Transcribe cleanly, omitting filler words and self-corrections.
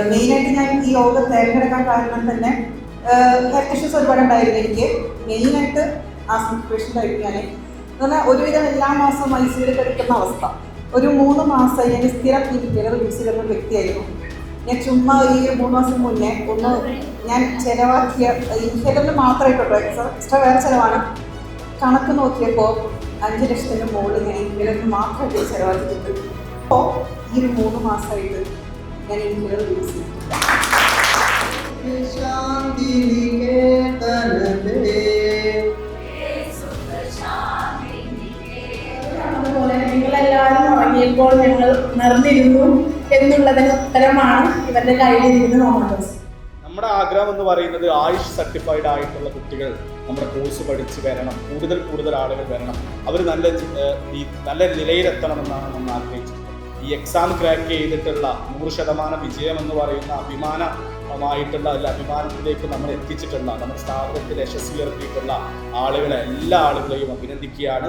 മെയിനായിട്ട് ഞാൻ ഈ യോഗ തിരഞ്ഞെടുക്കാൻ കാരണം തന്നെ ഹെൽത്ത് ഇഷ്യൂസ് ഒരുപാടുണ്ടായിരുന്നു എനിക്ക്. മെയിനായിട്ട് ആസ്മ പേഷ്യൻ്റ് ആയിട്ട് ഞാൻ പറഞ്ഞാൽ ഒരുവിധം എല്ലാ മാസവും ഐസിയിൽ കിടക്കുന്ന അവസ്ഥ. ഒരു 3 മാസം ഞാൻ സ്ഥിരം ഇൻഹേലർ യൂസ് ചെയ്യുന്ന ഒരു വ്യക്തിയായിരുന്നു. ഞാൻ ചുമ്മാ ഈ 3 മാസം മുന്നേ ഞാൻ ചിലവാക്കിയ ഇൻഹേലറിന് മാത്രമായിട്ടുള്ളൂ, എക്സ്ട്രാ വേറെ ചിലവാണ്. കണക്ക് നോക്കിയപ്പോൾ 5 ലക്ഷത്തിന് മുകളിൽ ഞാൻ ഇൻഹേലറിന് മാത്രമായിട്ട് ചിലവാക്കിയിട്ടുണ്ട്. അപ്പോൾ ഈ ഒരു 3 മാസമായിട്ട് ഞാൻ ഇൻഹേലർ യൂസ് ചെയ്തു. അതുപോലെ നിങ്ങളെല്ലാവരും ഉറങ്ങിയപ്പോൾ ഞങ്ങൾ നിറഞ്ഞിരുന്നു എന്നുള്ളതിന് ഉത്തരമാണ് ഇവരുടെ കയ്യിലിരിക്കുന്ന മോമൻസ്. നമ്മുടെ ആഗ്രഹം എന്ന് പറയുന്നത് ആയുഷ് സർട്ടിഫൈഡ് ആയിട്ടുള്ള കുട്ടികൾ നമ്മുടെ കോഴ്സ് പഠിച്ച് വരണം, കൂടുതൽ ആളുകൾ വരണം, അവർ നല്ല നിലയിലെത്തണമെന്നാണ് നമ്മൾ ആഗ്രഹിച്ചത്. ഈ എക്സാം ക്രാക്ക് ചെയ്തിട്ടുള്ള 100% വിജയം എന്ന് പറയുന്ന അഭിമാനമായിട്ടുള്ള അഭിമാനത്തിലേക്ക് നമ്മൾ എത്തിച്ചിട്ടുള്ള നമ്മുടെ സ്ഥാപനത്തിൽ യശസ്വിയെത്തിയിട്ടുള്ള ആളുകളെ എല്ലാ ആളുകളെയും അഭിനന്ദിക്കുകയാണ്.